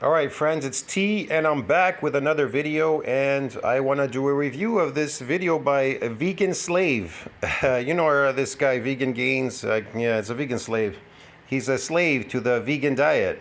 All right, friends, it's T, and I'm back with another video, and I want to do a review of this video by a vegan slave. This guy, Vegan Gains. Yeah, it's a vegan slave. He's a slave to the vegan diet,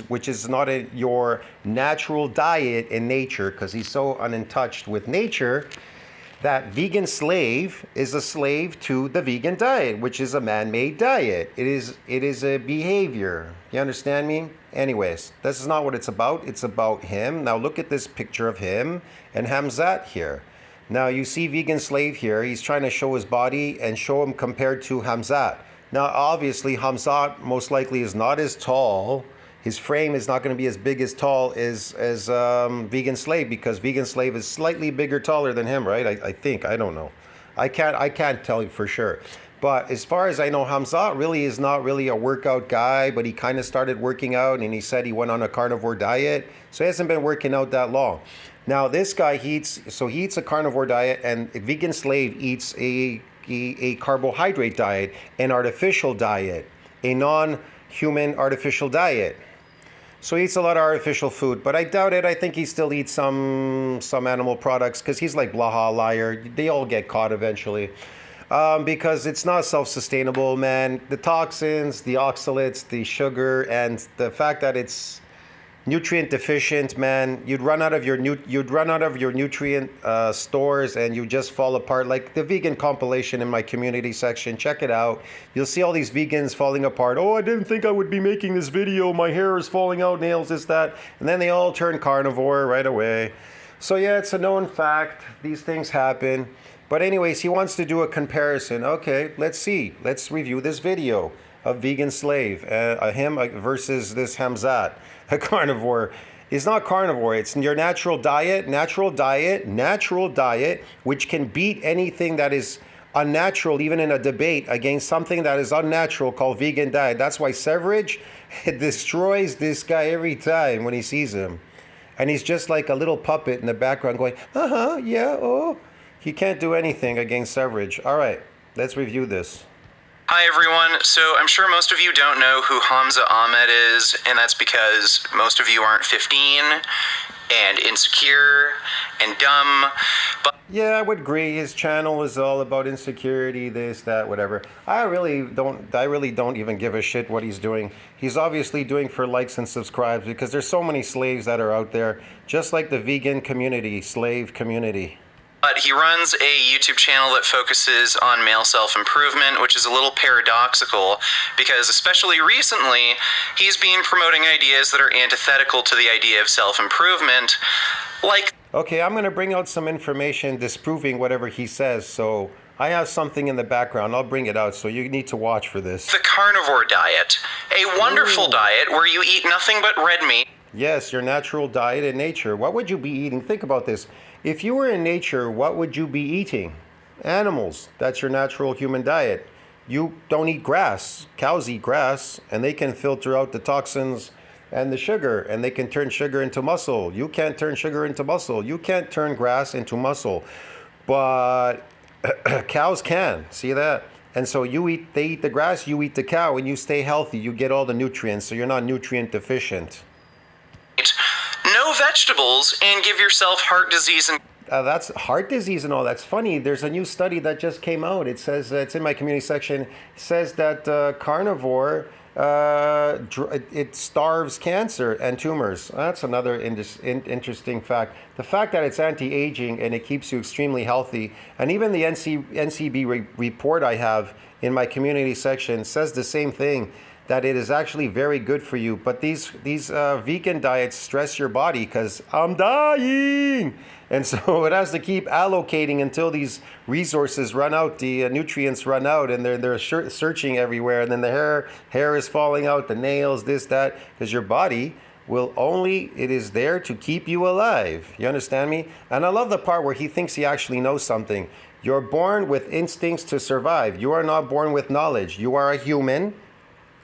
which is not your natural diet in nature, because he's so untouched with nature. That vegan slave is a slave to the vegan diet, which is a man-made diet. It is a behavior. You understand me? Anyways, this is not what it's about. It's about him. Now look at this picture of him and Hamza here. Now you see vegan slave here. He's trying to show his body and show him compared to Hamza. Now obviously Hamza most likely is not as tall. His frame is not going to be as big as tall as Vegan Slave, because Vegan Slave is slightly bigger, taller than him, right? I think. I don't know. I can't tell you for sure. But as far as I know, Hamza really is not really a workout guy, but he kind of started working out, and he said he went on a carnivore diet. So he hasn't been working out that long. Now this guy he eats a carnivore diet, and Vegan Slave eats a carbohydrate diet, an artificial diet, a non-human artificial diet. So he eats a lot of artificial food, but I doubt it. I think he still eats some animal products, because he's like Blaha liar. They all get caught eventually, because it's not self-sustainable, man. The toxins, the oxalates, the sugar, and the fact that it's nutrient deficient, man. You'd run out of your nutrient stores, and you just fall apart. Like the vegan compilation in my community section, check it out. You'll see all these vegans falling apart. Oh, I didn't think I would be making this video. My hair is falling out, nails, this, that. And then they all turn carnivore right away. So yeah, it's a known fact. These things happen. But anyways, he wants to do a comparison. Okay, let's see. Let's review this video of Vegan Slave, him versus this Hamza, a carnivore. It's not carnivore. It's your natural diet, which can beat anything that is unnatural, even in a debate, against something that is unnatural called vegan diet. That's why Severage destroys this guy every time when he sees him. And he's just like a little puppet in the background going, yeah, oh. He can't do anything against Severage. All right, let's review this. Hi everyone, so I'm sure most of you don't know who Hamza Ahmed is, and that's because most of you aren't 15 and insecure and dumb, but yeah, I would agree. His channel is all about insecurity, this, that, whatever. I really don't even give a shit what he's doing. He's obviously doing for likes and subscribes, because there's so many slaves that are out there, just like the vegan community, slave community. But he runs a YouTube channel that focuses on male self-improvement, which is a little paradoxical, because especially recently, he's been promoting ideas that are antithetical to the idea of self-improvement, like... Okay, I'm going to bring out some information disproving whatever he says, so I have something in the background. I'll bring it out, so you need to watch for this. The carnivore diet, a wonderful diet where you eat nothing but red meat. Yes, your natural diet in nature. What would you be eating? Think about this. If you were in nature, what would you be eating? Animals. That's your natural human diet. You don't eat grass. Cows eat grass, and they can filter out the toxins and the sugar, and they can turn sugar into muscle. You can't turn sugar into muscle. You can't turn grass into muscle. But cows can. See that? And so they eat the grass, you eat the cow, and you stay healthy. You get all the nutrients, so you're not nutrient deficient. No vegetables, and give yourself heart disease and... That's heart disease and all. That's funny. There's a new study that just came out. It says, it's in my community section, it says that carnivore, it starves cancer and tumors. That's another interesting fact. The fact that it's anti-aging and it keeps you extremely healthy. And even the NCB report I have in my community section says the same thing, that it is actually very good for you. But these vegan diets stress your body, because I'm dying. And so it has to keep allocating until these resources run out, the nutrients run out, and they're searching everywhere. And then the hair is falling out, the nails, this, that, because your body it is there to keep you alive. You understand me? And I love the part where he thinks he actually knows something. You're born with instincts to survive. You are not born with knowledge. You are a human.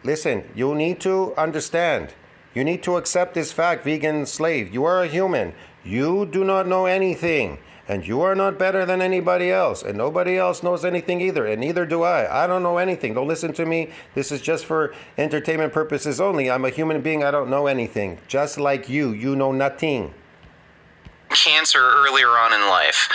Listen, you need to understand. You need to accept this fact, vegan slave. You are a human. You do not know anything. And you are not better than anybody else. And nobody else knows anything either. And neither do I. I don't know anything. Don't listen to me. This is just for entertainment purposes only. I'm a human being. I don't know anything. Just like you. You know nothing. Cancer earlier on in life.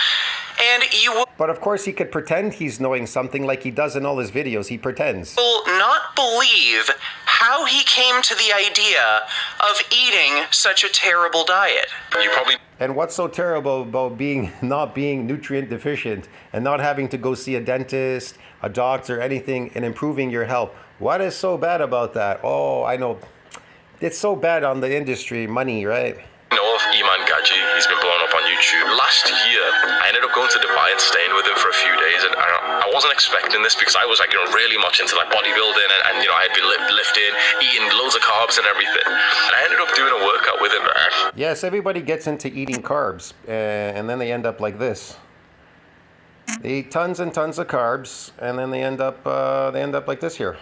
And you But of course he could pretend he's knowing something like he does in all his videos. He pretends. will not believe how he came to the idea of eating such a terrible diet. You probably And what's so terrible about not being nutrient deficient and not having to go see a dentist, a doctor, anything, and improving your health? What is so bad about that? Oh, I know. It's so bad on the industry, money, right? know of Iman Gaji. He's been blown up on YouTube. Last year, I ended up going to Dubai and staying with him for a few days, and I wasn't expecting this because I was like, really much into like bodybuilding, and I'd been lifting, eating loads of carbs and everything. And I ended up doing a workout with him, man. Yes, everybody gets into eating carbs, and then they end up like this. They eat tons and tons of carbs, and then they end up like this here.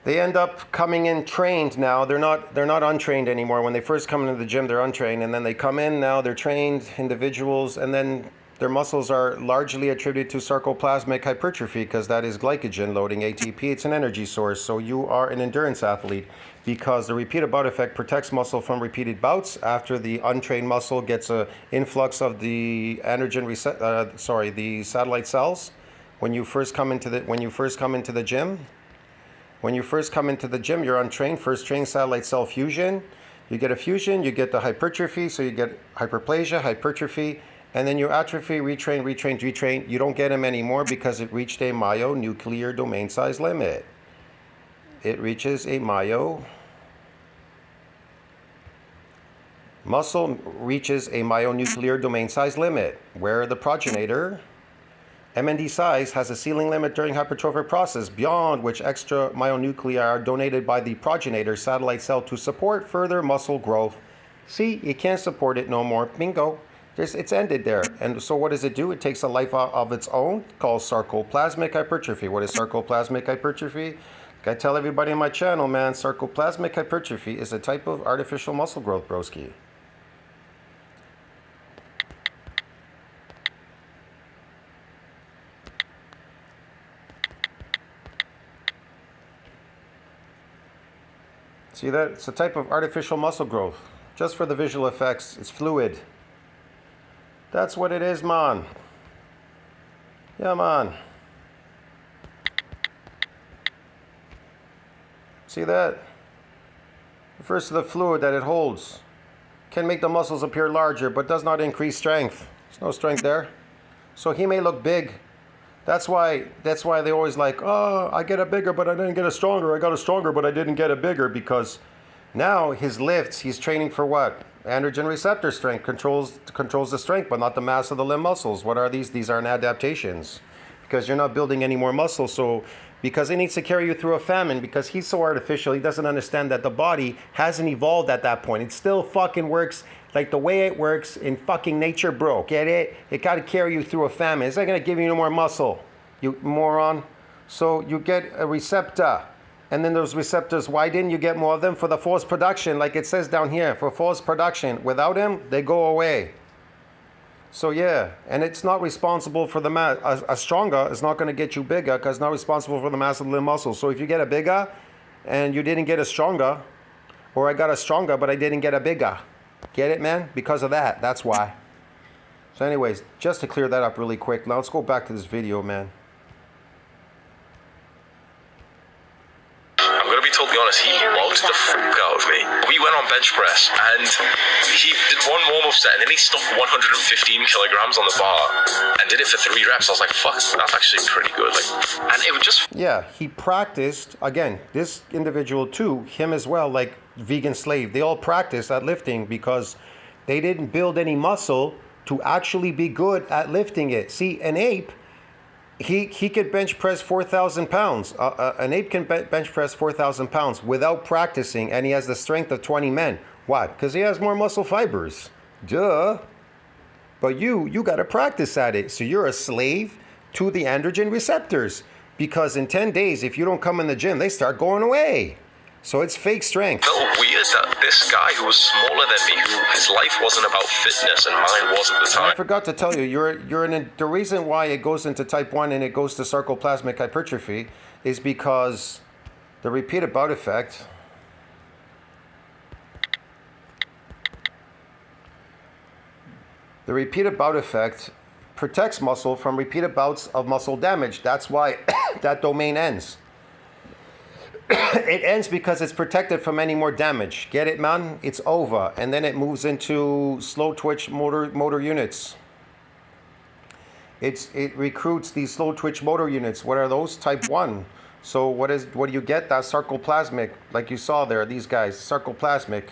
They end up coming in trained now. They're not untrained anymore. When they first come into the gym, they're untrained, and then they come in now. They're trained individuals, and then their muscles are largely attributed to sarcoplasmic hypertrophy because that is glycogen loading ATP. It's an energy source. So you are an endurance athlete because the repeated bout effect protects muscle from repeated bouts after the untrained muscle gets an influx of the androgen the satellite cells. When you first come into the gym. When you first come into the gym, you're untrained. First train satellite cell fusion. You get a fusion, you get the hypertrophy, so you get hyperplasia, hypertrophy, and then you atrophy, retrain. You don't get them anymore because it reached a myonuclear domain size limit. It reaches a muscle reaches a myonuclear domain size limit, where the progenitor MND size has a ceiling limit during hypertrophic process, beyond which extra myonuclei are donated by the progenitor satellite cell to support further muscle growth. See, you can't support it no more. Bingo. It's ended there. And so what does it do? It takes a life of its own called sarcoplasmic hypertrophy. What is sarcoplasmic hypertrophy? I tell everybody on my channel, man, sarcoplasmic hypertrophy is a type of artificial muscle growth, broski. See that? It's a type of artificial muscle growth. Just for the visual effects, it's fluid. That's what it is, man. Yeah, man. See that? Refers to the fluid that it holds. Can make the muscles appear larger, but does not increase strength. There's no strength there. So he may look big. That's why they always like, oh, I get a bigger, but I didn't get a stronger. I got a stronger, but I didn't get a bigger, because now his lifts, he's training for what? Androgen receptor strength controls the strength, but not the mass of the limb muscles. What are these? These are adaptations, because you're not building any more muscle. So because it needs to carry you through a famine, because he's so artificial, he doesn't understand that the body hasn't evolved at that point. It still fucking works like the way it works in fucking nature, bro. Get it? It got to carry you through a famine. It's not going to give you no more muscle, you moron. So you get a receptor. And then those receptors, why didn't you get more of them? For the force production, like it says down here, for force production. Without them, they go away. So yeah, and it's not responsible for the mass. A stronger is not going to get you bigger, because it's not responsible for the mass of the limb muscle. So if you get a bigger and you didn't get a stronger, or I got a stronger but I didn't get a bigger. Get it, man? Because of that. That's why. So anyways, just to clear that up really quick, now let's go back to this video, man. I'm going to be totally honest, he logged the fuck out of me. We went on bench press, and he did one warm-up set, and then he stuck 115 kilograms on the bar, and did it for 3 reps. I was like, fuck, that's actually pretty good. And it would just... Yeah, he practiced, again, this individual too, him as well, like Vegan Slave. They all practiced at lifting because they didn't build any muscle to actually be good at lifting it. See, an ape, he could bench press 4,000 pounds. An ape can bench press 4,000 pounds without practicing, and he has the strength of 20 men. Why? Because he has more muscle fibers. Duh. But you got to practice at it. So you're a slave to the androgen receptors, because in 10 days, if you don't come in the gym, they start going away. So it's fake strength. A little weird that this guy who was smaller than me, who his life wasn't about fitness and mine was at the time. I forgot to tell you, the reason why it goes into type 1 and it goes to sarcoplasmic hypertrophy is because the repeated bout effect protects muscle from repeated bouts of muscle damage. That's why that domain ends. It ends because it's protected from any more damage. Get it, man? It's over. And then it moves into slow twitch motor units. It recruits these slow twitch motor units. What are those? Type 1. So what do you get? That's sarcoplasmic, like you saw there, these guys, sarcoplasmic,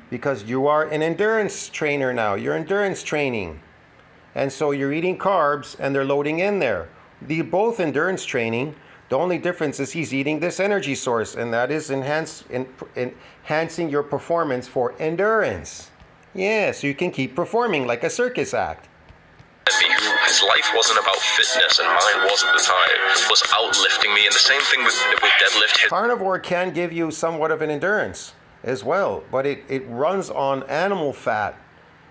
because you are an endurance trainer now. You're endurance training. And so you're eating carbs and they're loading in there. They're both endurance training. The only difference is he's eating this energy source, and that is enhancing your performance for endurance. Yeah, so you can keep performing like a circus act. His life wasn't about fitness and mine was at the time. Was outlifting me, and the same thing with deadlift. Carnivore can give you somewhat of an endurance as well, but it runs on animal fat,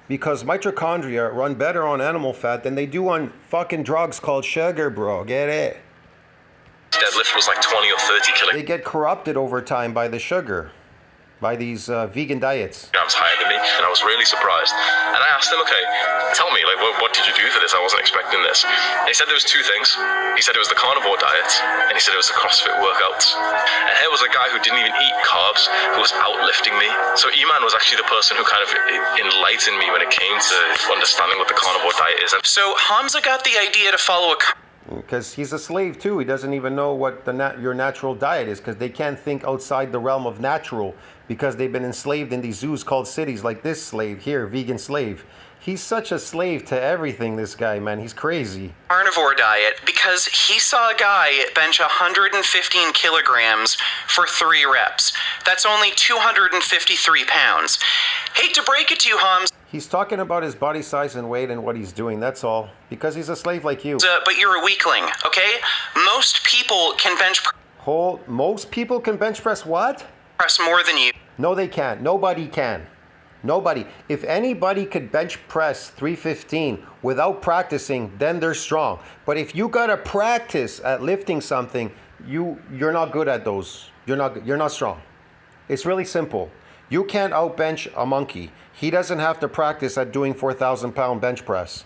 because mitochondria run better on animal fat than they do on fucking drugs called sugar, bro. Get it? Deadlift was like 20 or 30 kilograms. They get corrupted over time by the sugar, by these vegan diets. Higher than me, and I was really surprised. And I asked him, okay, tell me, like, what did you do for this? I wasn't expecting this. And he said there was two things. He said it was the carnivore diet, and he said it was the CrossFit workouts. And here was a guy who didn't even eat carbs, who was outlifting me. So Iman was actually the person who kind of enlightened me when it came to understanding what the carnivore diet is. So Hamza got the idea to follow a because he's a slave too. He doesn't even know what your natural diet is, because they can't think outside the realm of natural, because they've been enslaved in these zoos called cities, like this slave here, vegan slave. He's such a slave to everything, this guy, man. He's crazy. carnivore diet because he saw a guy bench 115 kilograms for 3 reps. That's only 253 pounds. Hate to break it to you, Hamza. He's talking about his body size and weight and what he's doing, that's all. Because he's a slave like you. But you're a weakling, okay? Most people can bench Most people can bench press what? press more than you. No, they can't. Nobody can. Nobody. If anybody could bench press 315 without practicing, then they're strong. But if you gotta practice at lifting something, you're not good at those. You're not strong. It's really simple. You can't outbench a monkey. He doesn't have to practice at doing 4,000-pound bench press.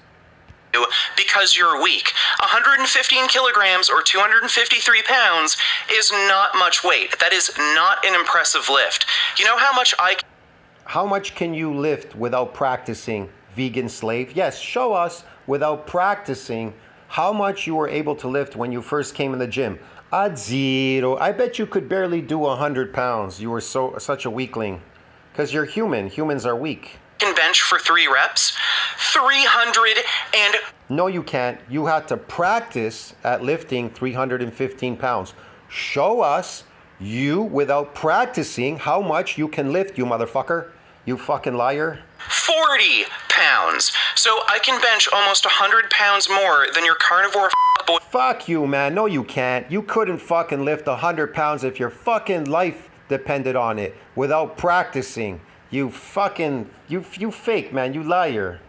Because you're weak. 115 kilograms or 253 pounds is not much weight. That is not an impressive lift. You know how much can you lift without practicing, vegan slave? Yes, show us without practicing how much you were able to lift when you first came in the gym. A zero. I bet you could barely do 100 pounds. You were such a weakling. Because you're human. Humans are weak. can bench for 3 reps? 300 and... No, you can't. You had to practice at lifting 315 pounds. Show us you without practicing how much you can lift, you motherfucker. You fucking liar. 40 pounds. So I can bench almost 100 pounds more than your carnivore boy. Fuck you, man. No, you can't. You couldn't fucking lift 100 pounds if your fucking life depended on it without practicing. You fucking, you fake, man. You liar.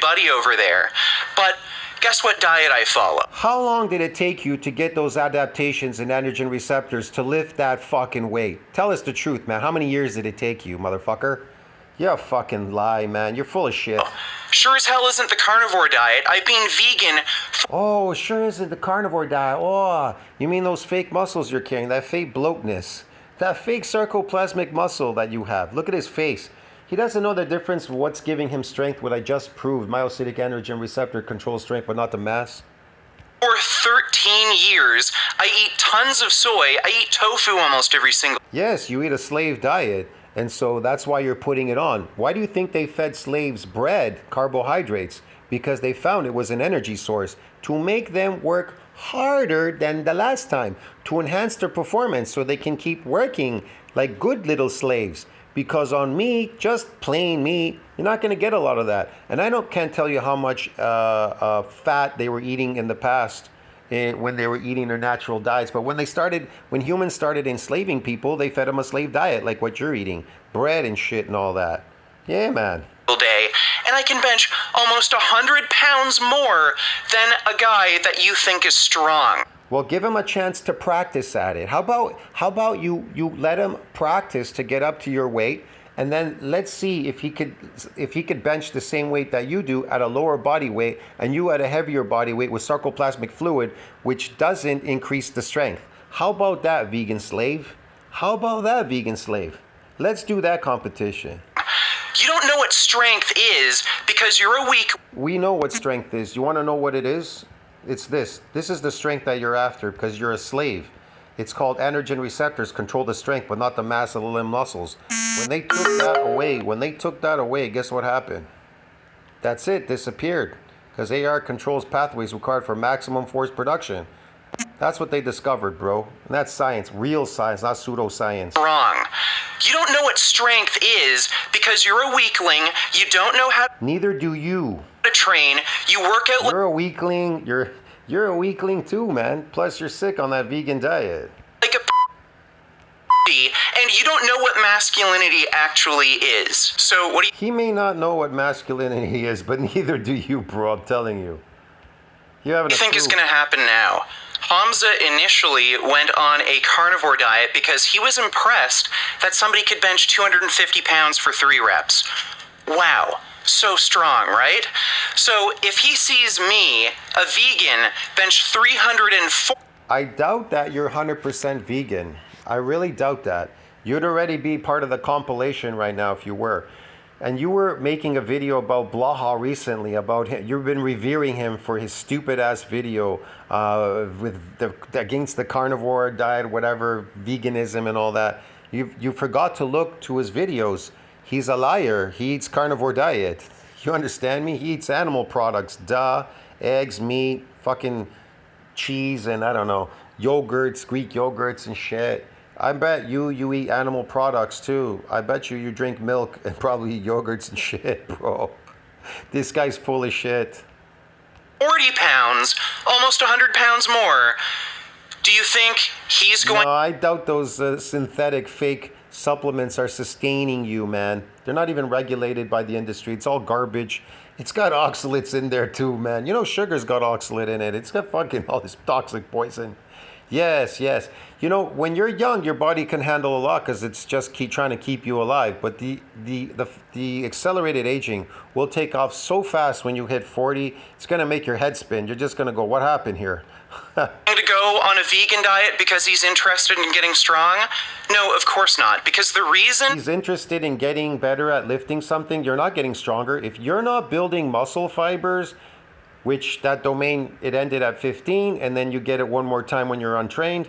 Buddy over there. But guess what diet I follow? How long did it take you to get those adaptations in androgen receptors to lift that fucking weight? Tell us the truth, man. How many years did it take you, motherfucker? You're a fucking lie, man. You're full of shit. Sure as hell isn't the carnivore diet. I've been vegan. Oh, sure isn't the carnivore diet. Oh, you mean those fake muscles you're carrying, that fake bloatness, that fake sarcoplasmic muscle that you have. Look at his face. He doesn't know the difference of what's giving him strength, what I just proved. Myocytic androgen receptor controls strength, but not the mass. For 13 years, I eat tons of soy. I eat tofu almost every single... Yes, you eat a slave diet. And so that's why you're putting it on. Why do you think they fed slaves bread, carbohydrates? Because they found it was an energy source to make them work harder than the last time, to enhance their performance so they can keep working like good little slaves. Because on meat, just plain meat, you're not going to get a lot of that. And I can't tell you how much fat they were eating in the past when they were eating their natural diets. But when humans started enslaving people, they fed them a slave diet like what you're eating, bread and shit and all that. Yeah, man. Day, and I can bench almost 100 pounds more than a guy that you think is strong. Well, give him a chance to practice at it. How about you let him practice to get up to your weight, and then let's see if he could bench the same weight that you do at a lower body weight, and you at a heavier body weight with sarcoplasmic fluid, which doesn't increase the strength. How about that, vegan slave? How about that, vegan slave? Let's do that competition. You don't know what strength is because you're a weak. We know what strength is. You want to know what it is? It's this. This is the strength that you're after because you're a slave. It's called androgen receptors control the strength, but not the mass of the limb muscles. When they took that away, guess what happened? That's it, disappeared. Because AR controls pathways required for maximum force production. That's what they discovered, bro. And that's science, real science, not pseudoscience. Wrong. You don't know what strength is because you're a weakling. You don't know how Neither do you. to train. You work out You're a weakling. You're a weakling too, man. Plus you're sick on that vegan diet. like a and you don't know what masculinity actually is. So what do He may not know what masculinity is, but neither do you, bro. I'm telling you. You haven't. you think is going to happen now? Hamza initially went on a carnivore diet because he was impressed that somebody could bench 250 pounds for 3 reps. Wow, so strong, right? So if he sees me, a vegan, bench 304... I doubt that you're 100% vegan. I really doubt that. You'd already be part of the compilation right now if you were. And you were making a video about Blaha recently, about him. You've been revering him for his stupid ass video against the carnivore diet, whatever, veganism and all that. You forgot to look to his videos. He's a liar. He eats carnivore diet. You understand me? He eats animal products. Duh. Eggs, meat, fucking cheese, and I don't know, yogurts, Greek yogurts and shit. I bet you eat animal products too. I bet you drink milk and probably eat yogurts and shit, bro. This guy's full of shit. 40 pounds, almost 100 pounds more. Do you think he's going... No, I doubt those synthetic fake supplements are sustaining you, man. They're not even regulated by the industry. It's all garbage. It's got oxalates in there too, man. You know sugar's got oxalate in it. It's got fucking all this toxic poison. Yes. You know, when you're young, your body can handle a lot because it's just trying to keep you alive. But the accelerated aging will take off so fast when you hit 40. It's going to make your head spin. You're just going to go, what happened here? to go on a vegan diet because he's interested in getting strong? No, of course not. Because the reason He's interested in getting better at lifting something. You're not getting stronger. If you're not building muscle fibers, which that domain, it ended at 15, and then you get it one more time when you're untrained.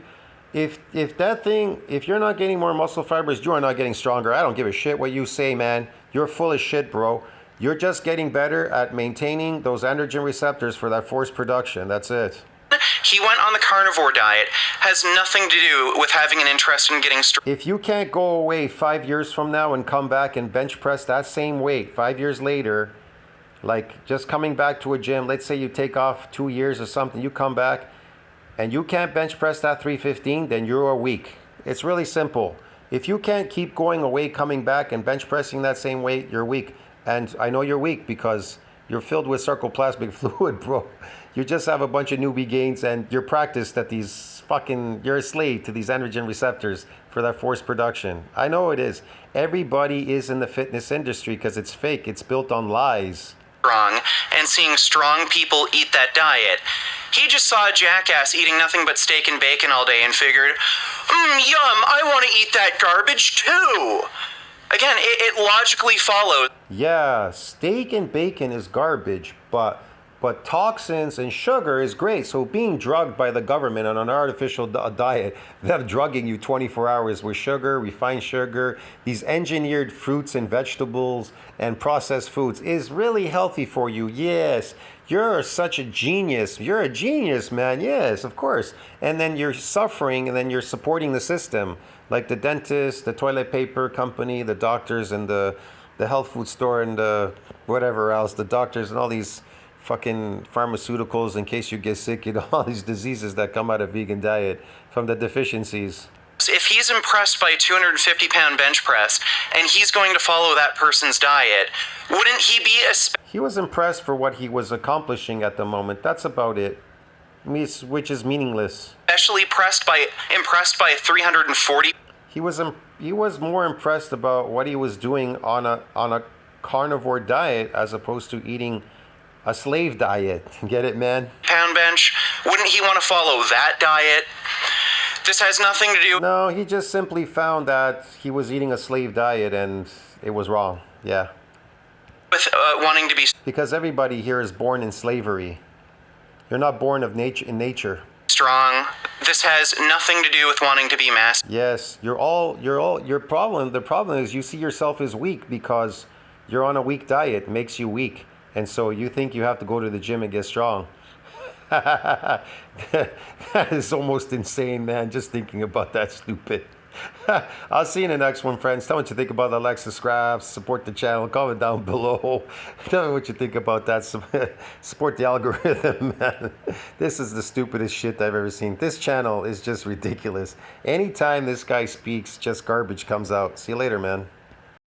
If you're not getting more muscle fibers, you are not getting stronger. I don't give a shit what you say, man. You're full of shit, bro. You're just getting better at maintaining those androgen receptors for that force production. That's it. he went on the carnivore diet has nothing to do with having an interest in getting strong. If you can't go away 5 years from now and come back and bench press that same weight 5 years later, like just coming back to a gym, let's say you take off 2 years or something, you come back and you can't bench press that 315, then you're weak. It's really simple. If you can't keep going away, coming back and bench pressing that same weight, you're weak. And I know you're weak because you're filled with sarcoplasmic fluid, bro. You just have a bunch of newbie gains and you're practiced at these you're a slave to these androgen receptors for that force production. I know it is. Everybody is in the fitness industry because it's fake. It's built on lies. Strong and seeing strong people eat that diet. He just saw a jackass eating nothing but steak and bacon all day and figured, yum, I want to eat that garbage too. Again, it logically follows. Yeah, steak and bacon is garbage, but toxins and sugar is great. So being drugged by the government on an artificial diet, them drugging you 24 hours with sugar, refined sugar, these engineered fruits and vegetables and processed foods is really healthy for you. Yes, you're such a genius. You're a genius, man. Yes, of course. And then you're suffering and then you're supporting the system, like the dentist, the toilet paper company, the doctors and the health food store and the whatever else, the doctors and all these fucking pharmaceuticals in case you get sick, you know, all these diseases that come out of vegan diet from the deficiencies. If he's impressed by a 250-pound bench press and he's going to follow that person's diet, wouldn't he be He was impressed for what he was accomplishing at the moment. That's about it. Which is meaningless. especially impressed by a 340? He was more impressed about what he was doing on a carnivore diet as opposed to eating a slave diet. Get it, man? Pound bench. Wouldn't he want to follow that diet? This has nothing to do No, he just simply found that he was eating a slave diet and it was wrong. Yeah. with wanting to be Because everybody here is born in slavery. You're not born of nature in nature. strong. This has nothing to do with wanting to be masked. Yes, the problem is you see yourself as weak because you're on a weak diet. It makes you weak. And so you think you have to go to the gym and get strong. That is almost insane, man. Just thinking about that, stupid. I'll see you in the next one, friends. Tell me what you think about the like, subscribe, support the channel, comment down below. Tell me what you think about that. Support the algorithm, man. This is the stupidest shit I've ever seen. This channel is just ridiculous. Anytime this guy speaks, just garbage comes out. See you later, man.